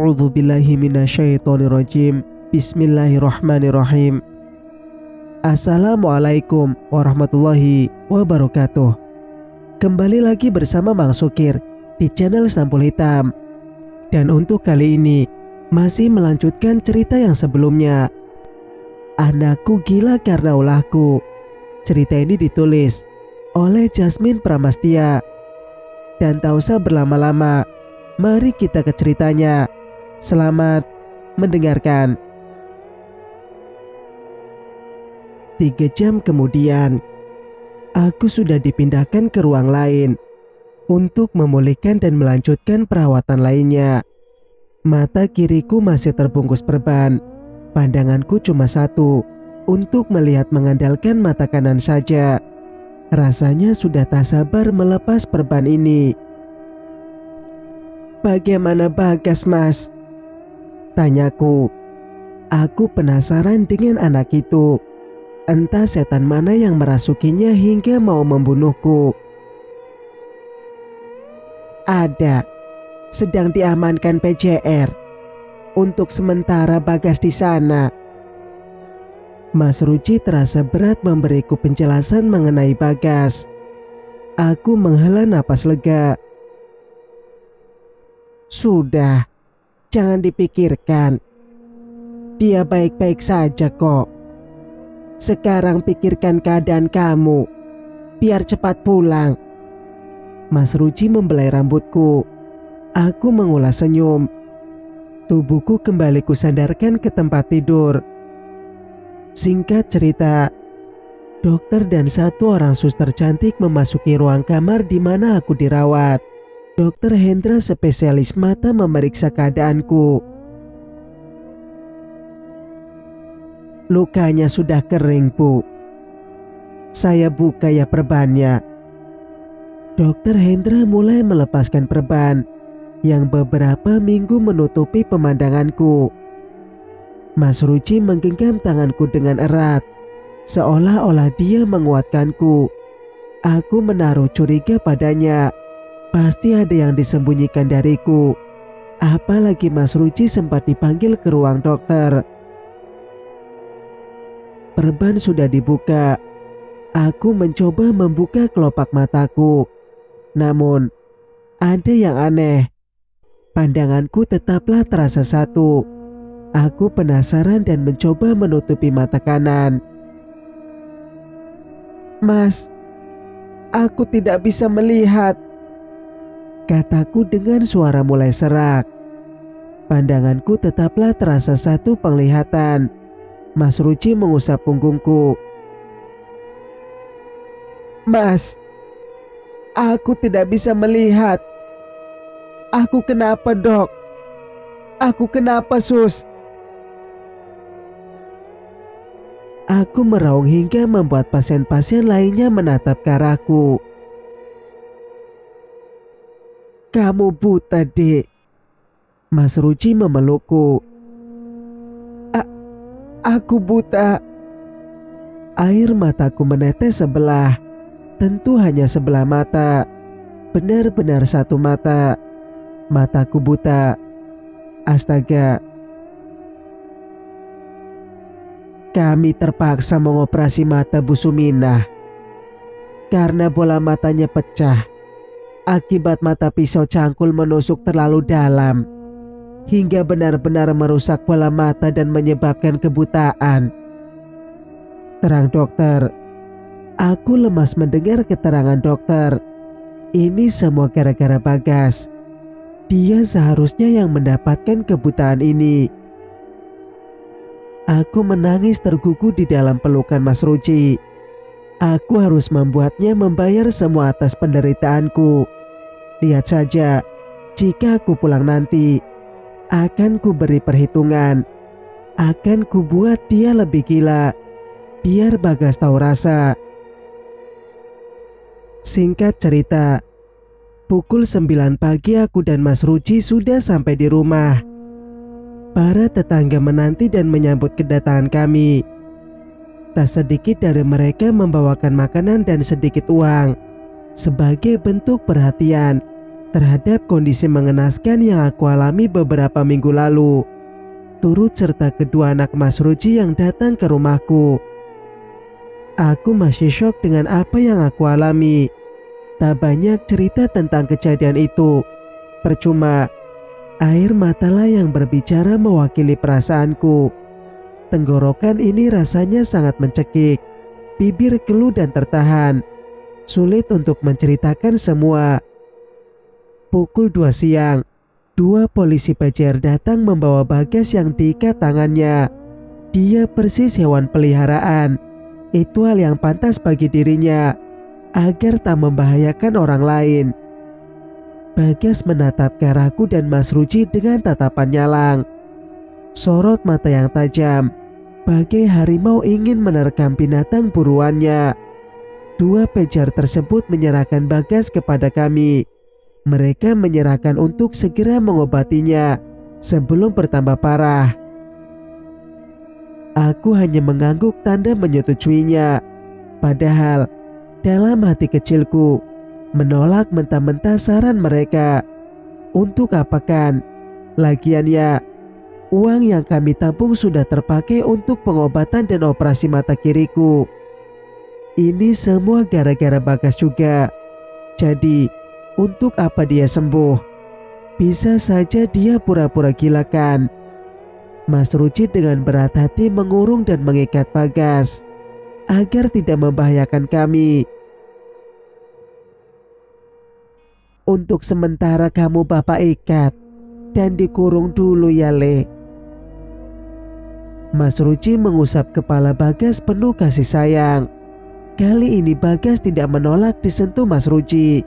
A'udzubillahi minasyaitonirrajim. Bismillahirrahmanirrahim. Assalamualaikum warahmatullahi wabarakatuh. Kembali lagi bersama Mang Sukir di channel Sampul Hitam. Dan untuk kali ini masih melanjutkan cerita yang sebelumnya, Anakku Gila Karena Ulahku. Cerita ini ditulis oleh Jasmine Pramastia. Dan tak usah berlama-lama, mari kita ke ceritanya. Selamat mendengarkan. 3 jam kemudian, aku sudah dipindahkan ke ruang lain untuk memulihkan dan melanjutkan perawatan lainnya. Mata kiriku masih terbungkus perban. Pandanganku cuma satu, untuk melihat mengandalkan mata kanan saja. Rasanya sudah tak sabar melepas perban ini. "Bagaimana Bagas, Mas?" tanyaku. Aku penasaran dengan anak itu. Entah setan mana yang merasukinya hingga mau membunuhku. "Ada, sedang diamankan PJR. Untuk sementara Bagas di sana." Mas Ruci terasa berat memberiku penjelasan mengenai Bagas. Aku menghela napas lega. "Sudah, jangan dipikirkan. Dia baik-baik saja kok. Sekarang pikirkan keadaan kamu, biar cepat pulang." Mas Ruci membelai rambutku. Aku mengulas senyum. Tubuhku kembali kusandarkan ke tempat tidur. Singkat cerita, dokter dan 1 orang suster cantik memasuki ruang kamar di mana aku dirawat. Dokter Hendra spesialis mata memeriksa keadaanku. "Lukanya sudah kering, Bu. Saya buka ya perbannya." Dokter Hendra mulai melepaskan perban yang beberapa minggu menutupi pemandanganku. Mas Ruci menggenggam tanganku dengan erat, seolah-olah dia menguatkanku. Aku menaruh curiga padanya. Pasti ada yang disembunyikan dariku. Apalagi Mas Ruci sempat dipanggil ke ruang dokter. Perban sudah dibuka. Aku mencoba membuka kelopak mataku. Namun, ada yang aneh. Pandanganku tetaplah terasa satu. Aku penasaran dan mencoba menutupi mata kanan. "Mas, aku tidak bisa melihat," kataku dengan suara mulai serak. Pandanganku tetaplah terasa satu penglihatan. Mas Ruci mengusap punggungku. "Mas, aku tidak bisa melihat." "Aku kenapa, Dok? Aku kenapa, Sus?" Aku meraung hingga membuat pasien-pasien lainnya menatap ke arahku. "Kamu buta, Dek." Mas Ruci memelukku. Aku buta." Air mataku menetes sebelah. Tentu hanya sebelah mata. Benar-benar satu mata. Mataku buta. Astaga. "Kami terpaksa mengoperasi mata Bu Suminah karena bola matanya pecah akibat mata pisau cangkul menusuk terlalu dalam hingga benar-benar merusak bola mata dan menyebabkan kebutaan," terang dokter. Aku lemas mendengar keterangan dokter. Ini semua gara-gara Bagas. Dia seharusnya yang mendapatkan kebutaan ini. Aku menangis tergugu di dalam pelukan Mas Ruci. Aku harus membuatnya membayar semua atas penderitaanku. Lihat saja, jika aku pulang nanti, akan ku beri perhitungan. Akan ku buat dia lebih gila, biar Bagas tahu rasa. Singkat cerita, pukul 9 pagi aku dan Mas Ruci sudah sampai di rumah. Para tetangga menanti dan menyambut kedatangan kami. Tak sedikit dari mereka membawakan makanan dan sedikit uang sebagai bentuk perhatian terhadap kondisi mengenaskan yang aku alami beberapa minggu lalu, turut serta kedua anak Mas Ruji yang datang ke rumahku. Aku masih syok dengan apa yang aku alami. Tak banyak cerita tentang kejadian itu. Percuma, air matalah yang berbicara mewakili perasaanku. Tenggorokan ini rasanya sangat mencekik, bibir keluh dan tertahan. Sulit untuk menceritakan semua. Pukul 2 siang, 2 polisi PJR datang membawa Bagas yang diikat tangannya. Dia persis hewan peliharaan. Itu hal yang pantas bagi dirinya, agar tak membahayakan orang lain. Bagas menatap ke arahku dan Mas Ruji dengan tatapan nyalang. Sorot mata yang tajam, bagai harimau ingin menerkam binatang buruannya. 2 PJR tersebut menyerahkan Bagas kepada kami. Mereka menyerahkan untuk segera mengobatinya sebelum bertambah parah. Aku hanya mengangguk tanda menyetujuinya. Padahal dalam hati kecilku menolak mentah-mentah saran mereka. Untuk apa kan? Lagian ya, uang yang kami tabung sudah terpakai untuk pengobatan dan operasi mata kiriku. Ini semua gara-gara Bagas juga. Jadi, untuk apa dia sembuh? Bisa saja dia pura-pura gila kan? Mas Ruji dengan berat hati mengurung dan mengikat Bagas agar tidak membahayakan kami. Untuk sementara kamu Bapak ikat dan dikurung dulu ya Le. Mas Ruji mengusap kepala Bagas penuh kasih sayang. Kali ini Bagas tidak menolak disentuh Mas Ruji.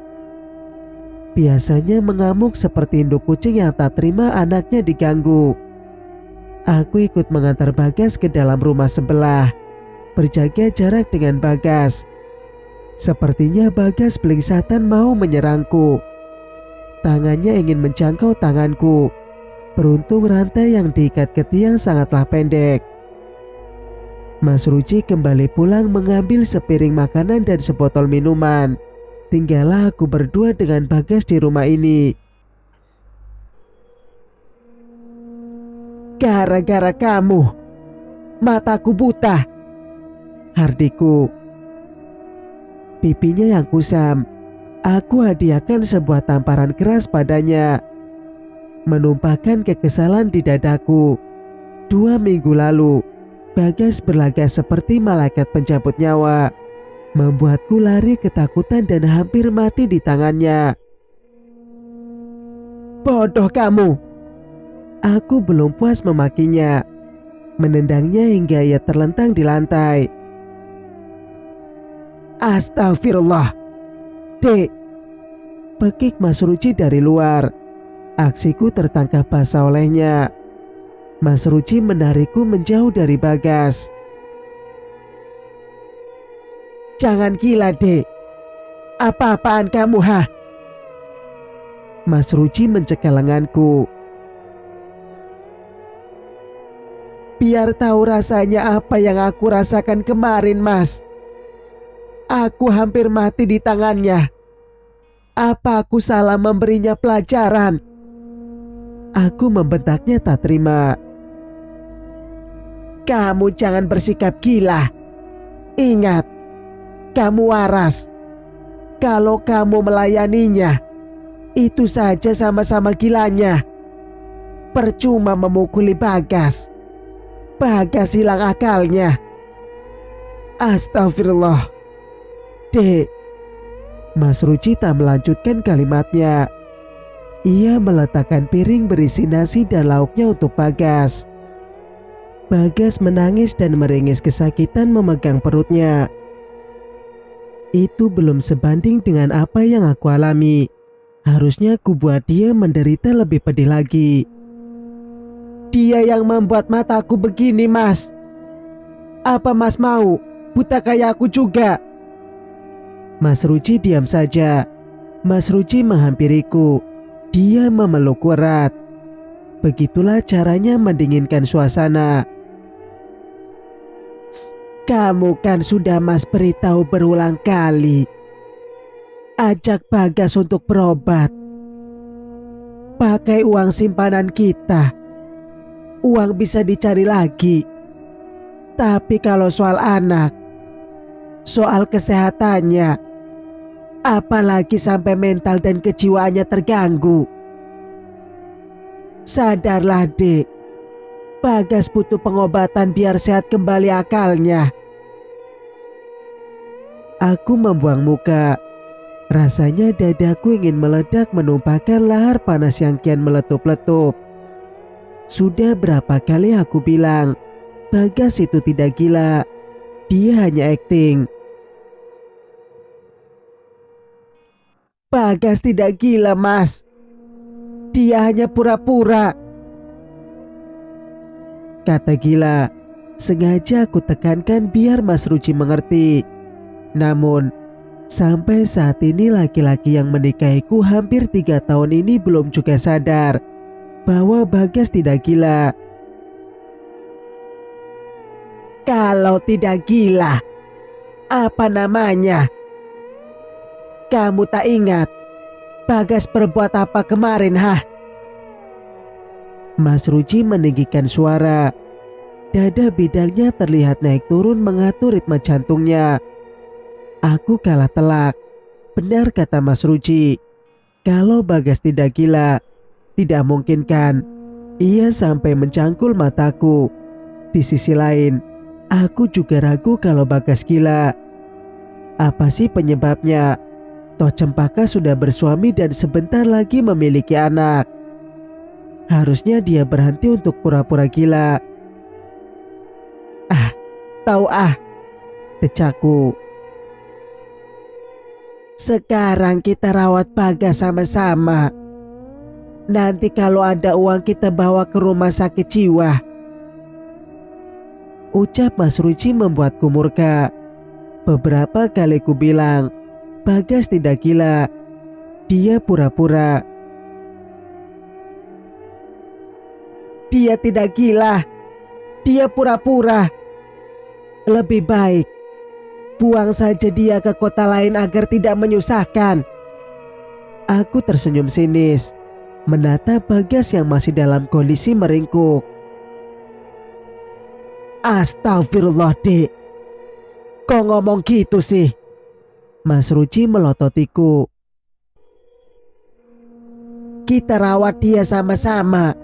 Biasanya mengamuk seperti induk kucing yang tak terima anaknya diganggu. Aku ikut mengantar Bagas ke dalam rumah sebelah, berjaga jarak dengan Bagas. Sepertinya Bagas belingsatan mau menyerangku. Tangannya ingin menjangkau tanganku. Beruntung rantai yang diikat ke tiang sangatlah pendek. Mas Ruji kembali pulang mengambil sepiring makanan dan sebotol minuman. Tinggallah aku berdua dengan Bagas di rumah ini. Gara-gara kamu, mataku buta, hardiku. Pipinya yang kusam, aku hadiahkan sebuah tamparan keras padanya. Menumpahkan kekesalan di dadaku. 2 minggu lalu, Bagas berlagak seperti malaikat pencabut nyawa, membuatku lari ketakutan dan hampir mati di tangannya. Bodoh kamu! Aku belum puas memakinya, menendangnya hingga ia terlentang di lantai. Astagfirullah, Dek! Pekik Mas Ruji dari luar. Aksiku tertangkap basah olehnya. Mas Ruji menarikku menjauh dari Bagas. Jangan gila, Dek. Apa-apaan kamu, ha? Mas Ruji mencekal lenganku. Biar tahu rasanya apa yang aku rasakan kemarin, Mas. Aku hampir mati di tangannya. Apa aku salah memberinya pelajaran? Aku membentaknya tak terima. Kamu jangan bersikap gila. Ingat, kamu waras. Kalau kamu melayaninya, itu saja sama-sama gilanya. Percuma memukuli Bagas. Bagas hilang akalnya. Astagfirullah. Dek. Mas Ruji tak melanjutkan kalimatnya. Ia meletakkan piring berisi nasi dan lauknya untuk Bagas. Bagas menangis dan meringis kesakitan memegang perutnya. Itu belum sebanding dengan apa yang aku alami. Harusnya aku buat dia menderita lebih pedih lagi. Dia yang membuat mataku begini, Mas. Apa Mas mau buta kayak aku juga? Mas Ruji diam saja. Mas Ruji menghampiriku. Dia memelukku erat. Begitulah caranya mendinginkan suasana. Kamu kan sudah Mas beritahu berulang kali. Ajak Bagas untuk berobat. pakai uang simpanan kita. Uang bisa dicari lagi. Tapi kalau soal anak, soal kesehatannya, apalagi sampai mental dan kejiwaannya terganggu. Sadarlah, Dek. Bagas butuh pengobatan biar sehat kembali akalnya. Aku membuang muka. Rasanya dadaku ingin meledak menumpahkan lahar panas yang kian meletup-letup. Sudah berapa kali aku bilang, Bagas itu tidak gila. Dia hanya akting. Bagas tidak gila, Mas. Dia hanya pura-pura. Kata gila sengaja aku tekankan biar Mas Ruci mengerti. Namun sampai saat ini laki-laki yang menikahiku hampir 3 tahun ini belum juga sadar bahwa Bagas tidak gila. Kalau tidak gila, apa namanya? Kamu tak ingat Bagas berbuat apa kemarin, hah? Mas Ruci meninggikan suara. Dada bidangnya terlihat naik turun mengatur ritme jantungnya. Aku kalah telak. Benar kata Mas Ruci. Kalau Bagas tidak gila, tidak mungkin kan ia sampai mencangkul mataku. Di sisi lain, aku juga ragu kalau Bagas gila. Apa sih penyebabnya? Toh Cempaka sudah bersuami dan sebentar lagi memiliki anak. Harusnya dia berhenti untuk pura-pura gila. Tahu decakku. Sekarang kita rawat Bagas sama-sama. Nanti kalau ada uang kita bawa ke rumah sakit jiwa. Ucap Mas Ruci membuatku murka. Beberapa kali ku bilang, Bagas tidak gila. Dia pura-pura. Dia tidak gila. Dia pura-pura. Lebih baik buang saja dia ke kota lain agar tidak menyusahkan. Aku tersenyum sinis, menatap Bagas yang masih dalam kondisi meringkuk. Astagfirullah, Dek. Kok ngomong gitu sih? Mas Ruci melototiku. Kita rawat dia sama-sama,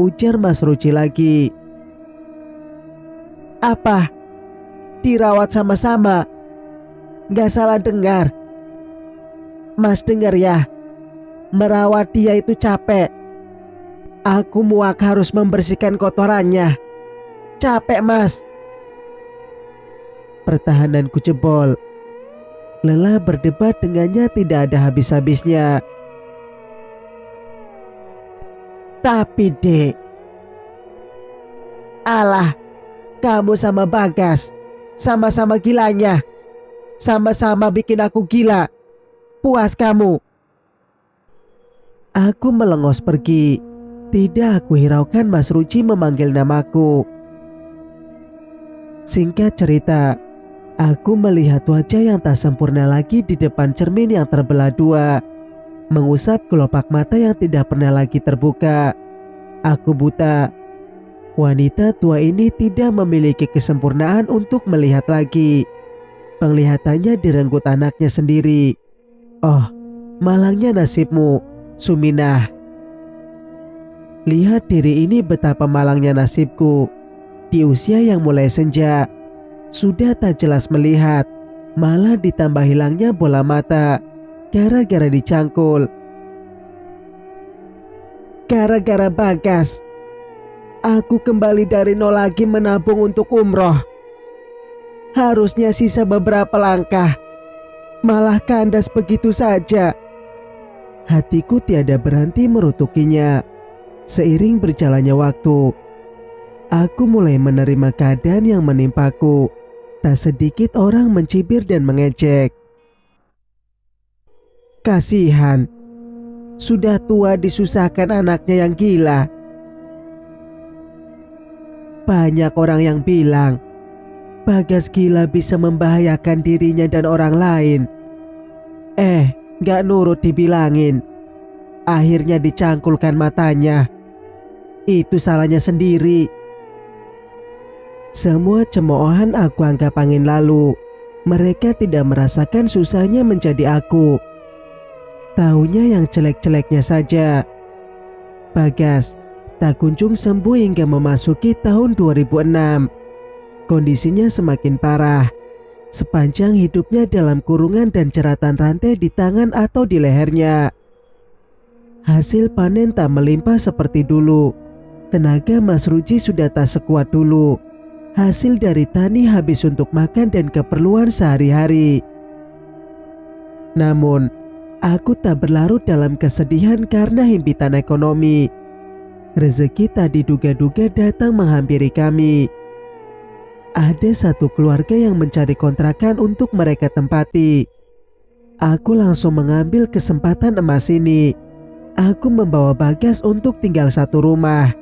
ujar Mas Ruci lagi. Apa? Dirawat sama-sama? Gak salah dengar. Mas dengar ya, merawat dia itu capek. Aku muak harus membersihkan kotorannya. Capek, Mas. Pertahananku jebol. Lelah berdebat dengannya tidak ada habis-habisnya. Tapi, Dek. Alah, kamu sama Bagas sama-sama gilanya. Sama-sama bikin aku gila. Puas kamu. Aku melengos pergi. Tidak aku hiraukan Mas Ruci memanggil namaku. Singkat cerita, aku melihat wajah yang tak sempurna lagi di depan cermin yang terbelah dua. Mengusap kelopak mata yang tidak pernah lagi terbuka. Aku buta. Wanita tua ini tidak memiliki kesempurnaan untuk melihat lagi. Penglihatannya direnggut anaknya sendiri. Oh, malangnya nasibmu, Suminah. Lihat diri ini betapa malangnya nasibku. Di usia yang mulai senja, sudah tak jelas melihat, malah ditambah hilangnya bola mata gara-gara dicangkul. Gara-gara Bagas, aku kembali dari nol lagi menabung untuk umroh. Harusnya sisa beberapa langkah, malah kandas begitu saja. Hatiku tiada berhenti merutukinya. Seiring berjalannya waktu, aku mulai menerima keadaan yang menimpaku. Tak sedikit orang mencibir dan mengejek. Kasihan, sudah tua disusahkan anaknya yang gila. Banyak orang yang bilang Bagas gila bisa membahayakan dirinya dan orang lain. Gak nurut dibilangin. akhirnya dicangkulkan matanya. Itu salahnya sendiri. Semua cemoohan aku anggap angin lalu. Mereka tidak merasakan susahnya menjadi aku. Taunya yang jelek-jeleknya saja. Bagas tak kunjung sembuh hingga memasuki tahun 2006. Kondisinya semakin parah. Sepanjang hidupnya dalam kurungan dan jeratan rantai di tangan atau di lehernya. Hasil panen tak melimpah seperti dulu. Tenaga Mas Ruji sudah tak sekuat dulu. Hasil dari tani habis untuk makan dan keperluan sehari-hari. Namun, aku tak berlarut dalam kesedihan karena himpitan ekonomi. Rezeki tak diduga-duga datang menghampiri kami. Ada satu keluarga yang mencari kontrakan untuk mereka tempati. Aku langsung mengambil kesempatan emas ini. Aku membawa Bagas untuk tinggal satu rumah.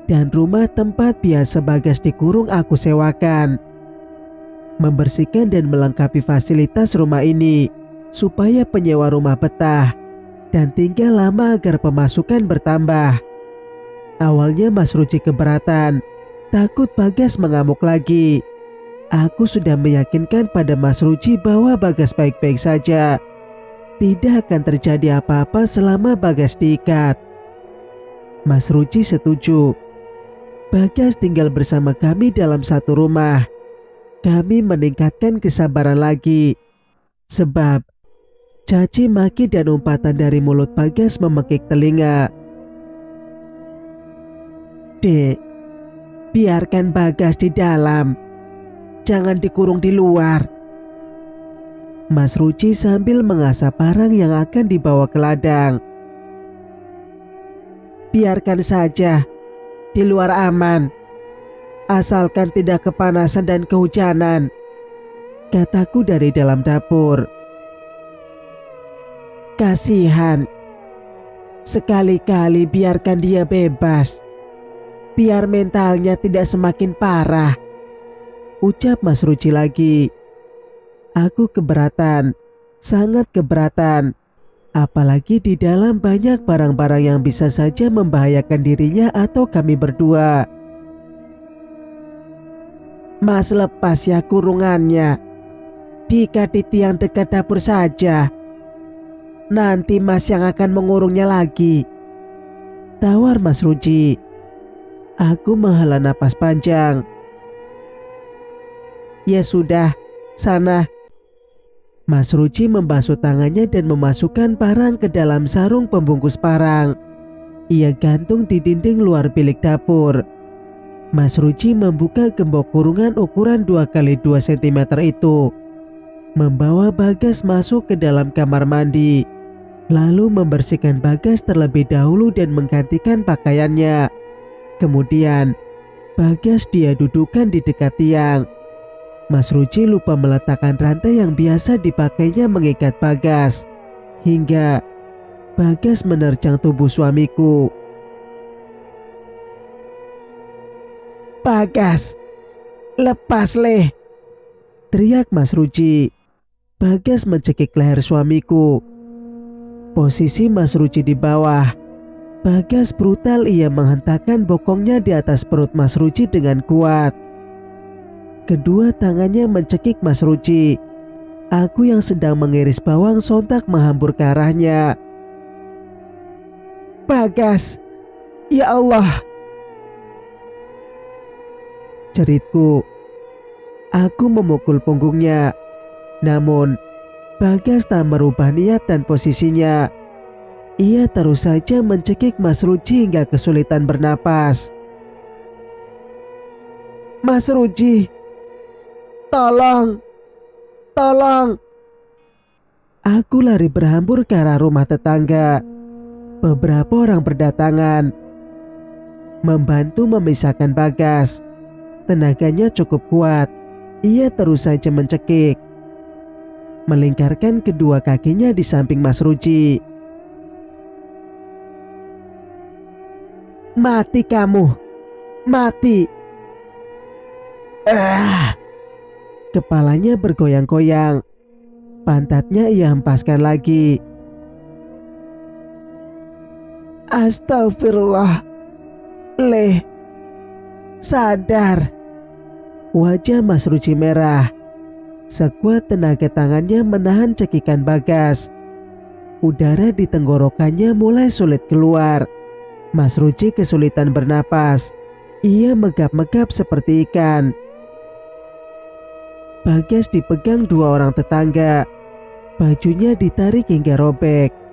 Dan rumah tempat biasa Bagas dikurung aku sewakan. Membersihkan dan melengkapi fasilitas rumah ini supaya penyewa rumah betah dan tinggal lama agar pemasukan bertambah. Awalnya Mas Ruji keberatan, takut Bagas mengamuk lagi. Aku sudah meyakinkan pada Mas Ruji bahwa Bagas baik-baik saja. Tidak akan terjadi apa-apa selama Bagas diikat. Mas Ruji setuju. Bagas tinggal bersama kami dalam satu rumah. Kami meningkatkan kesabaran lagi. Sebab caci maki dan umpatan dari mulut Bagas memekik telinga. Dek, biarkan Bagas di dalam. Jangan dikurung di luar. Mas Ruji sambil mengasah parang yang akan dibawa ke ladang. Biarkan saja. Di luar aman. Asalkan tidak kepanasan dan kehujanan, kataku dari dalam dapur. Kasihan. Sekali-kali biarkan dia bebas. Biar mentalnya tidak semakin parah, ucap Mas Ruji lagi. Aku keberatan, sangat keberatan. Apalagi di dalam banyak barang-barang yang bisa saja membahayakan dirinya atau kami berdua. Mas lepas ya kurungannya. Diikat di tiang dekat dapur saja. Nanti Mas yang akan mengurungnya lagi, tawar Mas Ruji. Aku menghela napas panjang. Ya sudah, sana. Mas Ruji membasuh tangannya dan memasukkan parang ke dalam sarung pembungkus parang. Ia gantung di dinding luar bilik dapur. Mas Ruji membuka gembok kurungan ukuran 2x2 cm itu. Membawa Bagas masuk ke dalam kamar mandi. Lalu membersihkan Bagas terlebih dahulu dan menggantikan pakaiannya. Kemudian, Bagas dia dudukan di dekat tiang. Mas Ruji lupa meletakkan rantai yang biasa dipakainya mengikat Bagas. Hingga Bagas menerjang tubuh suamiku. Bagas, lepas leh, teriak Mas Ruji. Bagas mencekik leher suamiku. Posisi Mas Ruji di bawah. Bagas brutal ia menghentakkan bokongnya di atas perut Mas Ruji dengan kuat. Kedua tangannya mencekik Mas Ruji. Aku yang sedang mengiris bawang sontak menghambur ke arahnya. Bagas, ya Allah, jeritku. Aku memukul punggungnya. Namun Bagas tak merubah niat dan posisinya. Ia terus saja mencekik Mas Ruji hingga kesulitan bernapas. Mas Ruji, tolong, tolong. Aku lari berhambur ke arah rumah tetangga. Beberapa orang berdatangan, membantu memisahkan Bagas. Tenaganya cukup kuat. Ia terus saja mencekik, melingkarkan kedua kakinya di samping Mas Ruji. Mati kamu, mati. Kepalanya bergoyang-goyang. Pantatnya ia hempaskan lagi. Astagfirullah. Leh, sadar. Wajah Mas Ruci merah. Sekuat tenaga tangannya menahan cekikan Bagas. Udara di tenggorokannya mulai sulit keluar. Mas Ruci kesulitan bernapas. Ia megap-megap seperti ikan. Bagas dipegang dua orang tetangga. Bajunya ditarik hingga robek.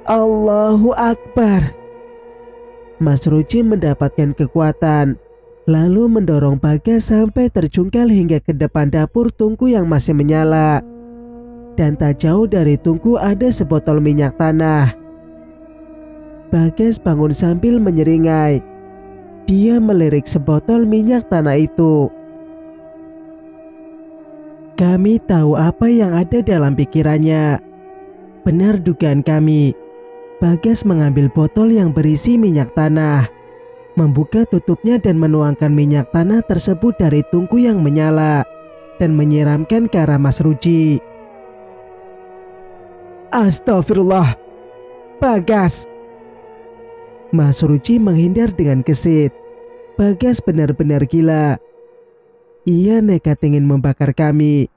Allahu Akbar. Mas Ruci mendapatkan kekuatan, lalu mendorong Bagas sampai terjungkal hingga ke depan dapur tungku yang masih menyala. Dan tak jauh dari tungku ada sebotol minyak tanah. Bagas bangun sambil menyeringai. Dia melirik sebotol minyak tanah itu. Kami tahu apa yang ada dalam pikirannya. Benar dugaan kami. Bagas mengambil botol yang berisi minyak tanah, membuka tutupnya dan menuangkan minyak tanah tersebut dari tungku yang menyala dan menyiramkan ke arah Mas Ruci. Astagfirullah, Bagas. Mas Ruci menghindar dengan gesit. Bagas benar-benar gila. Ia nekat ingin membakar kami.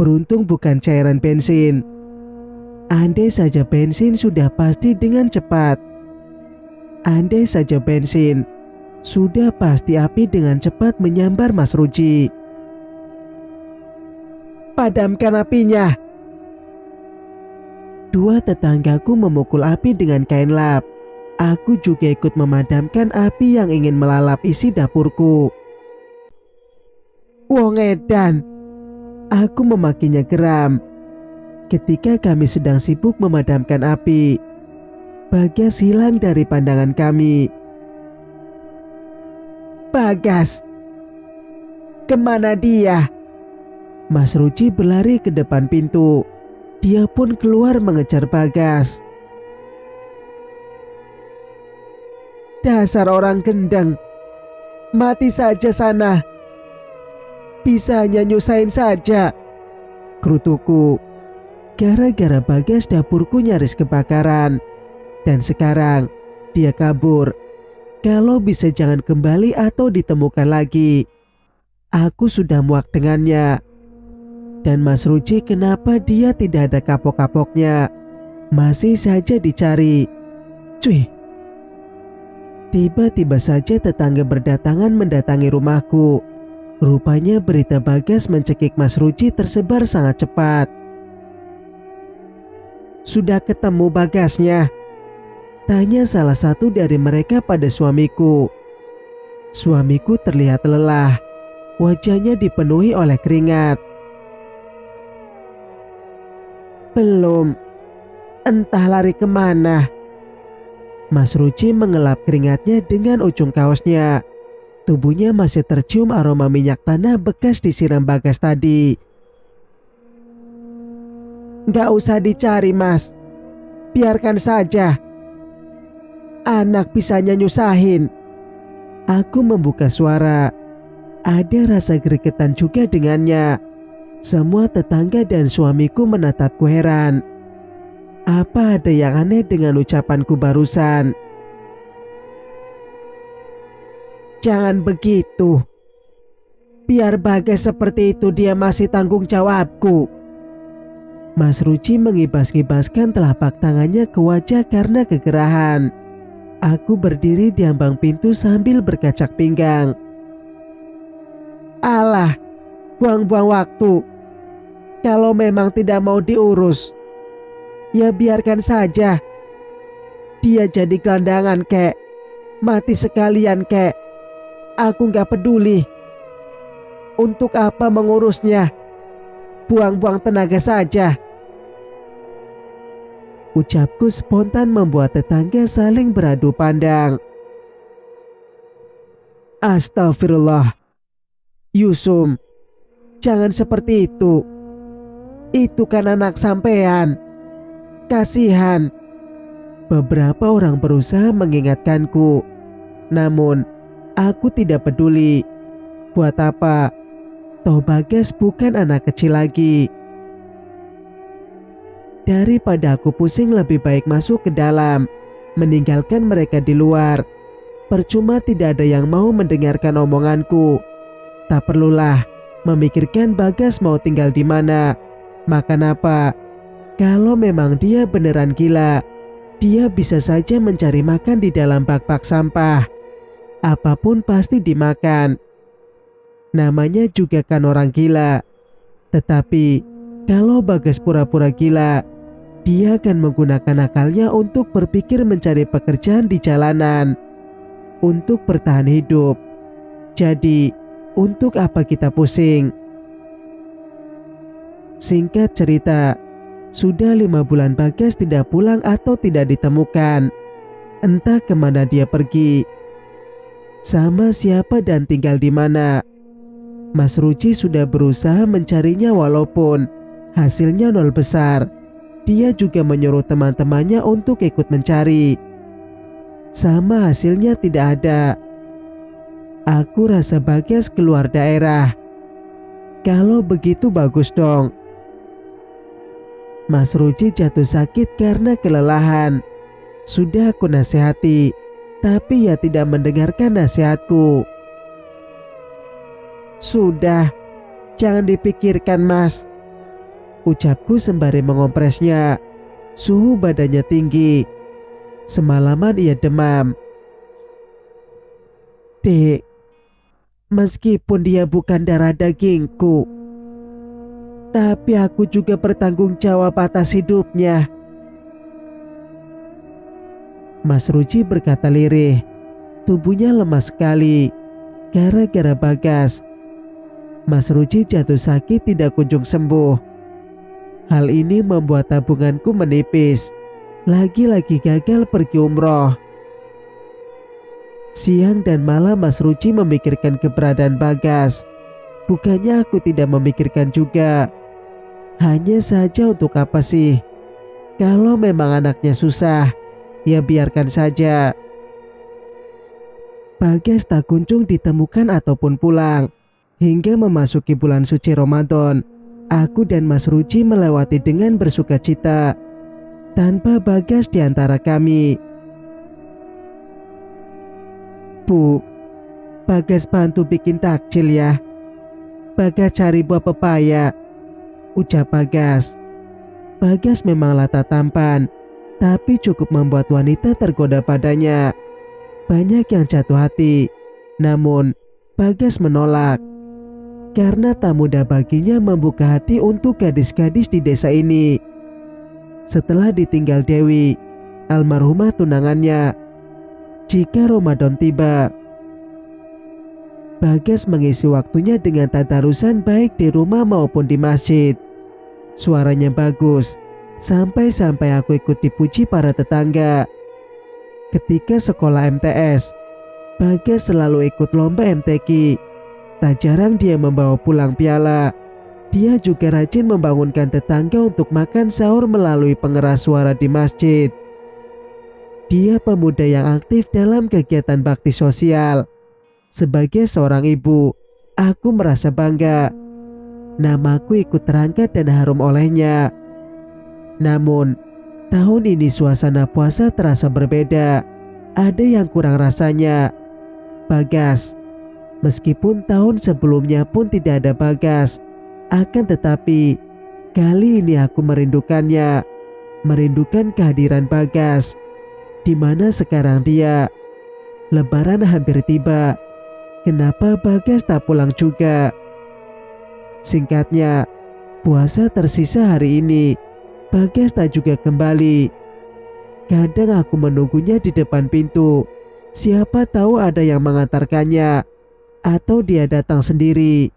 Beruntung bukan cairan bensin. Andai saja bensin sudah pasti dengan cepat. Andai saja bensin, sudah pasti api dengan cepat menyambar Mas Ruci. Padamkan apinya. Dua tetanggaku memukul api dengan kain lap. Aku juga ikut memadamkan api yang ingin melalap isi dapurku. Wong edan, aku memakinya geram. Ketika kami sedang sibuk memadamkan api, Bagas hilang dari pandangan kami. Bagas, kemana dia? Mas Ruci berlari ke depan pintu. Dia pun keluar mengejar Bagas. Dasar orang gendeng, mati saja sana. Bisa hanya nyusahin saja, kerutuku. Gara-gara Bagas dapurku nyaris kebakaran. Dan sekarang dia kabur. Kalau bisa jangan kembali atau ditemukan lagi. Aku sudah muak dengannya. Dan Mas Ruci kenapa dia tidak ada kapok-kapoknya? Masih saja dicari. Cuy. Tiba-tiba saja tetangga berdatangan mendatangi rumahku. Rupanya berita Bagas mencekik Mas Ruci tersebar sangat cepat. Sudah ketemu Bagasnya? Tanya salah satu dari mereka pada suamiku. Suamiku terlihat lelah. Wajahnya dipenuhi oleh keringat. Belum. Entah lari kemana. Mas Ruci mengelap keringatnya dengan ujung kaosnya. Tubuhnya masih tercium aroma minyak tanah bekas disiram Bagas tadi. Gak usah dicari, Mas. Biarkan saja. Anak bisanya nyusahin. Aku membuka suara. Ada rasa gregetan juga dengannya. Semua tetangga dan suamiku menatapku heran. Apa ada yang aneh dengan ucapanku barusan? Jangan begitu. Biar Bagas seperti itu dia masih tanggung jawabku. Mas Ruci mengibas-ngibaskan telapak tangannya ke wajah karena kegerahan. Aku berdiri di ambang pintu sambil berkacak pinggang. Alah, buang-buang waktu. Kalau memang tidak mau diurus, ya biarkan saja. Dia jadi gelandangan kek. Mati sekalian kek. Aku gak peduli. Untuk apa mengurusnya? Buang-buang tenaga saja. Ucapku spontan membuat tetangga saling beradu pandang. Astagfirullah. Yusum, jangan seperti itu. Itu kan anak sampean. Kasihan. Beberapa orang berusaha mengingatkanku. Namun, aku tidak peduli. Buat apa? Toh Bagas bukan anak kecil lagi. Daripada aku pusing, lebih baik masuk ke dalam, meninggalkan mereka di luar. Percuma tidak ada yang mau mendengarkan omonganku. Tak perlulah memikirkan Bagas mau tinggal di mana, makan apa. Kalau memang dia beneran gila, dia bisa saja mencari makan di dalam bak-bak sampah. Apapun pasti dimakan. Namanya juga kan orang gila. Tetapi kalau Bagas pura-pura gila, dia akan menggunakan akalnya untuk berpikir mencari pekerjaan di jalanan untuk bertahan hidup. Jadi, untuk apa kita pusing? Singkat cerita, sudah 5 bulan Bagas tidak pulang atau tidak ditemukan. Entah kemana dia pergi, sama siapa dan tinggal di mana. Mas Ruci sudah berusaha mencarinya walaupun hasilnya nol besar. Dia juga menyuruh teman-temannya untuk ikut mencari. Sama hasilnya tidak ada. Aku rasa Bagas keluar daerah. Kalau begitu bagus dong. Mas Ruci jatuh sakit karena kelelahan. Sudah aku nasihati, tapi ia tidak mendengarkan nasihatku. Sudah, jangan dipikirkan mas, ucapku sembari mengompresnya. Suhu badannya tinggi. Semalaman ia demam. Dek, meskipun dia bukan darah dagingku, tapi aku juga bertanggung jawab atas hidupnya. Mas Ruci berkata lirih. Tubuhnya lemas sekali gara-gara Bagas. Mas Ruci jatuh sakit tidak kunjung sembuh. Hal ini membuat tabunganku menipis. Lagi-lagi gagal pergi umroh. Siang dan malam Mas Ruci memikirkan keberadaan Bagas. Bukannya aku tidak memikirkan juga. Hanya saja untuk apa sih? Kalau memang anaknya susah, ya biarkan saja. Bagas tak kunjung ditemukan ataupun pulang. Hingga memasuki bulan suci Ramadan, aku dan Mas Ruci melewati dengan bersuka cita. Tanpa Bagas di antara kami. Bu, Bagas bantu bikin takjil ya. Bagas cari buah pepaya, ucap Bagas. Bagas memanglah tak tampan, tapi cukup membuat wanita tergoda padanya. Banyak yang jatuh hati, namun Bagas menolak. Karena tak mudah baginya membuka hati untuk gadis-gadis di desa ini. Setelah ditinggal Dewi, almarhumah tunangannya. Jika Ramadan tiba, Bagas mengisi waktunya dengan tadarusan baik di rumah maupun di masjid. Suaranya bagus, sampai-sampai aku ikut dipuji para tetangga. Ketika sekolah MTS, Bagas selalu ikut lomba MTQ. Tak jarang dia membawa pulang piala. Dia juga rajin membangunkan tetangga untuk makan sahur melalui pengeras suara di masjid. Dia pemuda yang aktif dalam kegiatan bakti sosial. Sebagai seorang ibu, aku merasa bangga. Namaku ikut terangkat dan harum olehnya. Namun, tahun ini suasana puasa terasa berbeda. Ada yang kurang rasanya. Bagas. Meskipun tahun sebelumnya pun tidak ada Bagas, akan tetapi kali ini aku merindukannya. Merindukan kehadiran Bagas. Di mana sekarang dia? Lebaran hampir tiba. Kenapa Bagas tak pulang juga? Singkatnya, puasa tersisa hari ini. Bagas tak juga kembali. Kadang aku menunggunya di depan pintu. Siapa tahu ada yang mengantarkannya. Atau dia datang sendiri.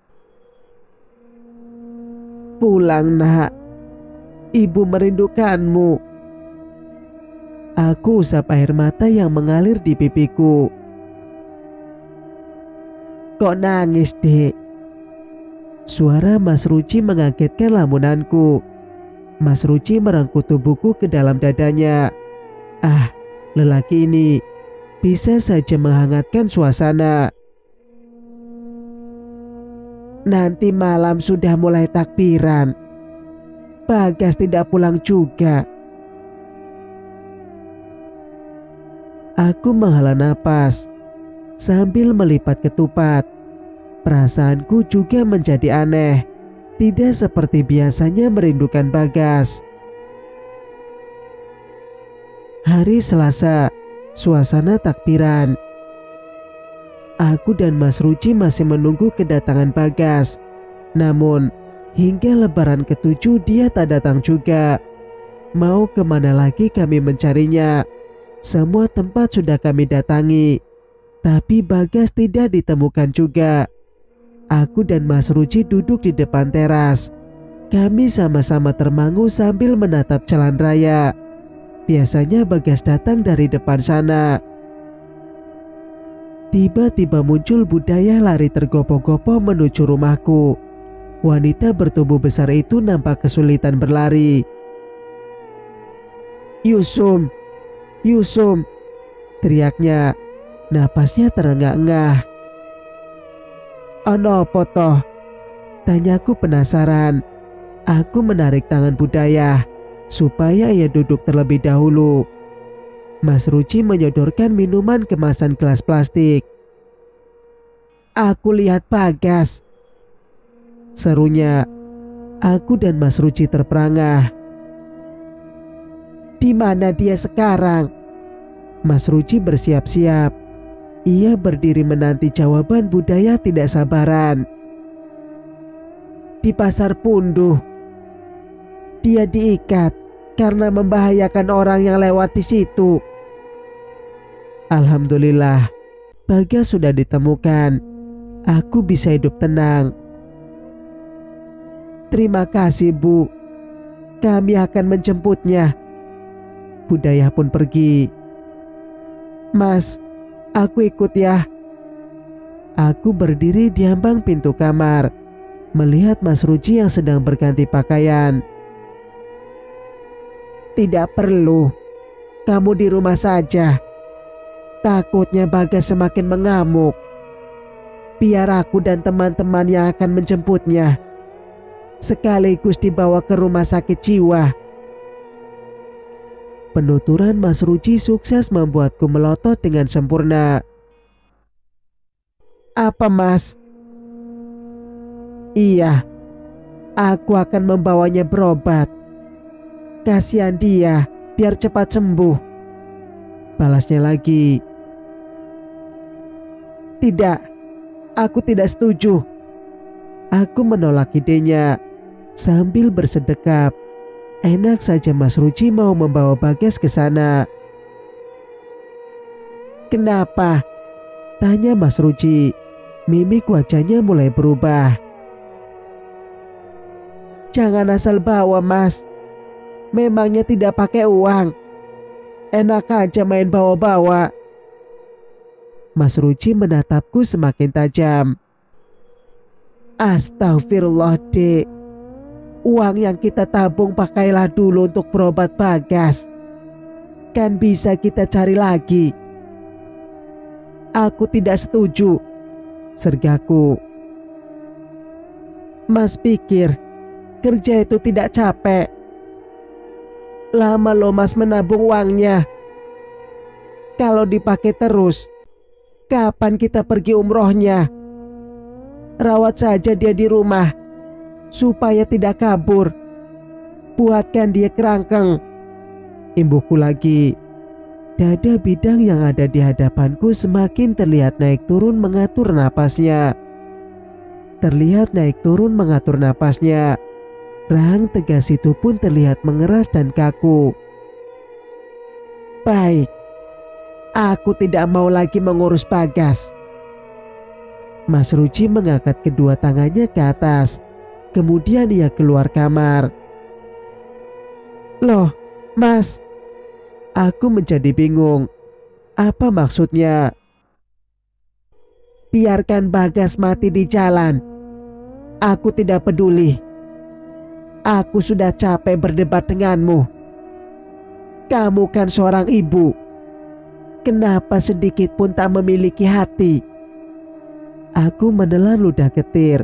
Pulang nak, ibu merindukanmu. Aku usap air mata yang mengalir di pipiku. Kok nangis dek? Suara Mas Ruci mengagetkan lamunanku. Mas Ruci merengkuh tubuhku ke dalam dadanya. Ah, lelaki ini bisa saja menghangatkan suasana. Nanti malam sudah mulai takbiran. Bagas tidak pulang juga. Aku menghela napas sambil melipat ketupat. Perasaanku juga menjadi aneh. Tidak seperti biasanya merindukan Bagas. Hari Selasa, suasana takbiran. Aku dan Mas Ruci masih menunggu kedatangan Bagas. Namun, hingga lebaran ke-7 dia tak datang juga. Mau kemana lagi kami mencarinya? Semua tempat sudah kami datangi, tapi Bagas tidak ditemukan juga. Aku dan Mas Ruci duduk di depan teras. Kami sama-sama termangu sambil menatap jalan raya. Biasanya Bagas datang dari depan sana. Tiba-tiba muncul Budaya lari tergopoh-gopoh menuju rumahku. Wanita bertubuh besar itu nampak kesulitan berlari. "Yusum, Yusum!" teriaknya. Napasnya terengah-engah. "Ono apa toh?" tanyaku penasaran. Aku menarik tangan Budaya supaya ia duduk terlebih dahulu. Mas Ruci menyodorkan minuman kemasan gelas plastik. "Aku lihat Bagas," serunya. Aku dan Mas Ruci terperangah. "Di mana dia sekarang?" Mas Ruci bersiap-siap. Ia berdiri menanti jawaban Budaya tidak sabaran. "Di Pasar Punduh. Dia diikat karena membahayakan orang yang lewat di situ." Alhamdulillah, Bagas sudah ditemukan. Aku bisa hidup tenang. "Terima kasih, Bu. Kami akan menjemputnya." Budaya pun pergi. "Mas, aku ikut ya." Aku berdiri di ambang pintu kamar, melihat Mas Ruci yang sedang berganti pakaian. "Tidak perlu. Kamu di rumah saja. Takutnya Bagas semakin mengamuk. Biar aku dan teman-teman yang akan menjemputnya sekaligus dibawa ke rumah sakit jiwa." Penuturan Mas Ruci sukses membuatku melotot dengan sempurna. "Apa, Mas?" "Iya, aku akan membawanya berobat. Kasihan dia, biar cepat sembuh." Balasnya lagi. "Tidak, aku tidak setuju." Aku menolak idenya sambil bersedekap. Enak saja Mas Ruci mau membawa Bagas ke sana. "Kenapa?" tanya Mas Ruci. Mimik wajahnya mulai berubah. "Jangan asal bawa, Mas. Memangnya tidak pakai uang? Enak aja main bawa-bawa." Mas Ruci menatapku semakin tajam. "Astagfirullah, Dek. Uang yang kita tabung pakailah dulu untuk berobat Bagas. Kan bisa kita cari lagi." "Aku tidak setuju," sergaku. "Mas pikir kerja itu tidak capek? Lama loh Mas menabung uangnya. Kalau dipakai terus, kapan kita pergi umrohnya? Rawat saja dia di rumah supaya tidak kabur. Buatkan dia kerangkeng." Imbuhku lagi. Dada bidang yang ada di hadapanku semakin terlihat naik turun mengatur napasnya. Terlihat naik turun mengatur napasnya. Rahang tegas itu pun terlihat mengeras dan kaku. "Baik, aku tidak mau lagi mengurus Bagas." Mas Ruci mengangkat kedua tangannya ke atas. Kemudian ia keluar kamar. "Loh, Mas?" Aku menjadi bingung. Apa maksudnya? "Biarkan Bagas mati di jalan. Aku tidak peduli. Aku sudah capek berdebat denganmu. Kamu kan seorang ibu. Kenapa sedikit pun tak memiliki hati?" Aku menelan ludah getir.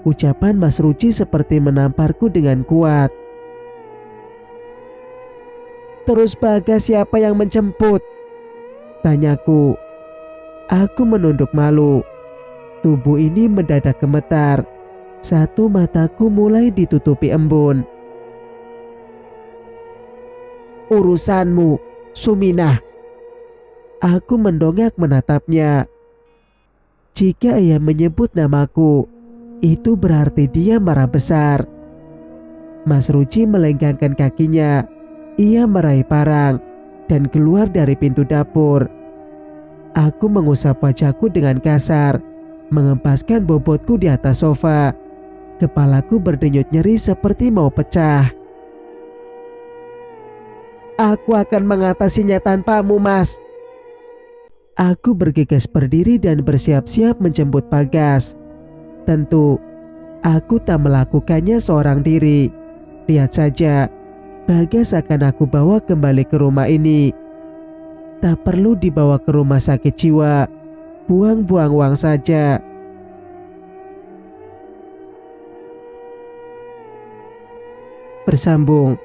Ucapan Mas Ruci seperti menamparku dengan kuat. Terus Bagas siapa yang menjemput? Tanyaku. Aku menunduk malu. Tubuh ini mendadak gemetar. Satu mataku mulai ditutupi embun. Urusanmu, Suminah. Aku mendongak menatapnya. Jika ia menyebut namaku, itu berarti dia marah besar. Mas Ruci melengkangkan kakinya. Ia meraih parang dan keluar dari pintu dapur. Aku mengusap wajahku dengan kasar, mengempaskan bobotku di atas sofa. Kepalaku berdenyut nyeri seperti mau pecah. Aku akan mengatasinya tanpamu, Mas. Aku bergegas berdiri dan bersiap-siap menjemput Bagas. Tentu, aku tak melakukannya seorang diri. Lihat saja, Bagas akan aku bawa kembali ke rumah ini. Tak perlu dibawa ke rumah sakit jiwa. Buang-buang uang saja. Bersambung.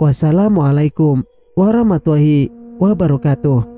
Wassalamualaikum warahmatullahi wabarakatuh.